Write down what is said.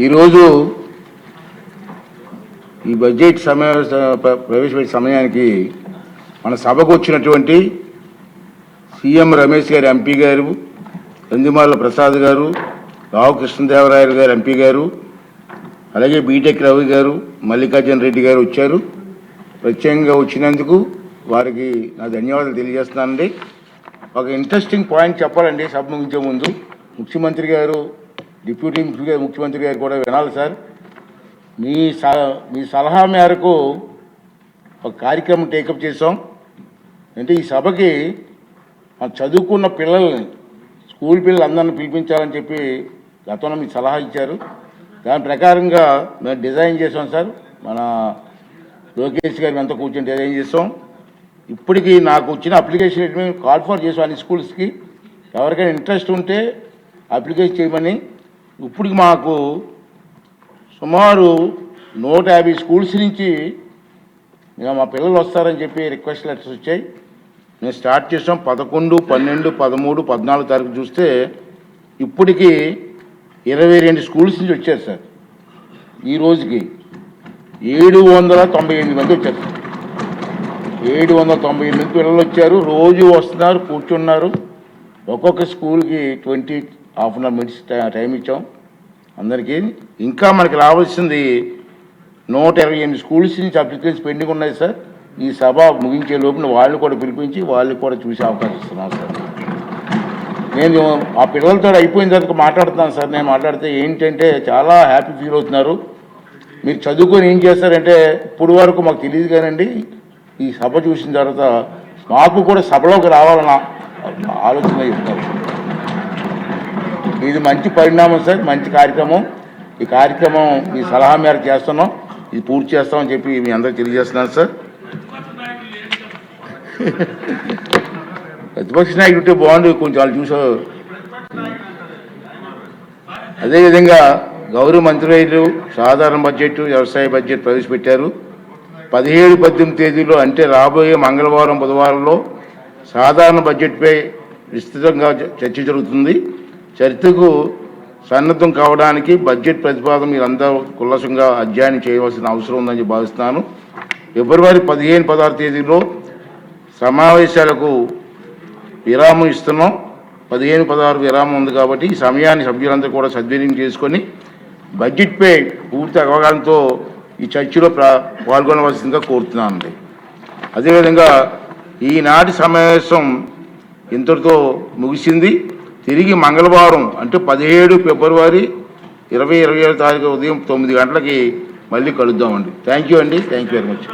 ఈరోజు ఈ బడ్జెట్ ప్రవేశపెట్టే సమయానికి మన సభకు వచ్చినటువంటి సీఎం రమేష్ గారు ఎంపీ గారు, నందిమాల ప్రసాద్ గారు, రావు కృష్ణదేవరాయలు గారు ఎంపీ గారు, అలాగే బీటెక్ రవి గారు, మల్లికార్జున రెడ్డి గారు వచ్చారు. ప్రత్యేకంగా వచ్చినందుకు వారికి నా ధన్యవాదాలు తెలియజేస్తున్నానండి. ఒక ఇంట్రెస్టింగ్ పాయింట్ చెప్పాలండి సభ ముగించే ముందు. ముఖ్యమంత్రి గారు, డిప్యూటీ ముఖ్యమంత్రి గారు కూడా వినాలి సార్. మీ సలహా మేరకు ఒక కార్యక్రమం టేకప్ చేసాం. అంటే ఈ సభకి చదువుకున్న పిల్లల్ని, స్కూల్ పిల్లలు అందరిని పిలిపించాలని చెప్పి గతంలో మీకు సలహా ఇచ్చారు. దాని ప్రకారంగా మేము డిజైన్ చేసాం సార్. మన లోకేష్ గారు అంతా కూర్చొని డిజైన్ చేసాం. ఇప్పటికీ నాకు వచ్చిన అప్లికేషన్ మేము కాల్ ఫర్ చేసాం అన్ని స్కూల్స్కి. ఎవరికైనా ఇంట్రెస్ట్ ఉంటే అప్లికేషన్ చేయమని. ఇప్పటికి మాకు సుమారు 150 స్కూల్స్ నుంచి మా పిల్లలు వస్తారని చెప్పి రిక్వెస్ట్ లెటర్స్ వచ్చాయి. మేము స్టార్ట్ చేసాం 11, 12, 13, 14 తారీఖు చూస్తే ఇప్పటికీ 22 స్కూల్స్ నుంచి వచ్చారు సార్. ఈ రోజుకి 798 మంది వచ్చారు. 798 పిల్లలు వచ్చారు. రోజు వస్తున్నారు, కూర్చున్నారు. ఒక్కొక్క స్కూల్కి 20 half an hour minutes time ఇచ్చాం అందరికీ. ఇంకా మనకి రావాల్సింది 128 స్కూల్స్ నుంచి అప్లికేషన్స్ పెండింగ్ ఉన్నాయి సార్. ఈ సభ ముగించే లోపల వాళ్ళు కూడా పిలిపించి వాళ్ళకి కూడా చూసే అవకాశం ఇస్తున్నాం సార్. నేను ఆ పిల్లలతో అయిపోయిన తర్వాత మాట్లాడుతున్నాను సార్. నేను మాట్లాడితే ఏంటంటే చాలా హ్యాపీ ఫీల్ అవుతున్నారు. మీరు చదువుకొని ఏం చేస్తారంటే ఇప్పుడు వరకు మాకు తెలియదు కానండి, ఈ సభ చూసిన తర్వాత మాకు కూడా సభలోకి రావాలన్న ఆలోచన చెప్తారు. ఇది మంచి పరిణామం సార్, మంచి కార్యక్రమం. ఈ కార్యక్రమం మీ సలహా మేరకు చేస్తున్నాం, ఇది పూర్తి చేస్తామని చెప్పి మీ అందరికి తెలియజేస్తున్నాను సార్. ప్రతిపక్ష నాయకుడు ఉంటే బాగుండు, కొంచెం వాళ్ళు చూసారు. అదేవిధంగా గౌరవ మంత్రులు సాధారణ బడ్జెట్, వ్యవసాయ బడ్జెట్ ప్రవేశపెట్టారు. 17, 18 తేదీలో అంటే రాబోయే మంగళవారం, బుధవారంలో సాధారణ బడ్జెట్పై విస్తృతంగా చర్చ జరుగుతుంది. చర్చకు సన్నద్ధం కావడానికి బడ్జెట్ ప్రతిపాదన మీరందరూ కుల్లసంగా అధ్యయనం చేయవలసిన అవసరం ఉందని భావిస్తున్నాను. ఫిబ్రవరి 15, 16 తేదీలో సమావేశాలకు విరామం ఇస్తున్నాం. 15, 16 విరామం ఉంది కాబట్టి ఈ సమయాన్ని సభ్యులందరూ కూడా సద్వినియోగం చేసుకొని బడ్జెట్పై పూర్తి అవగాహనతో ఈ చర్చలో పాల్గొనవలసిందిగా కోరుతున్నానండి. అదేవిధంగా ఈనాటి సమావేశం ఇంతటితో ముగిసింది. తిరిగి మంగళవారం అంటే 17 ఫిబ్రవరి 2027 తారీఖు ఉదయం 9 గంటలకి మళ్ళీ కలుద్దామండి. థ్యాంక్ యూ అండి. Thank you very much.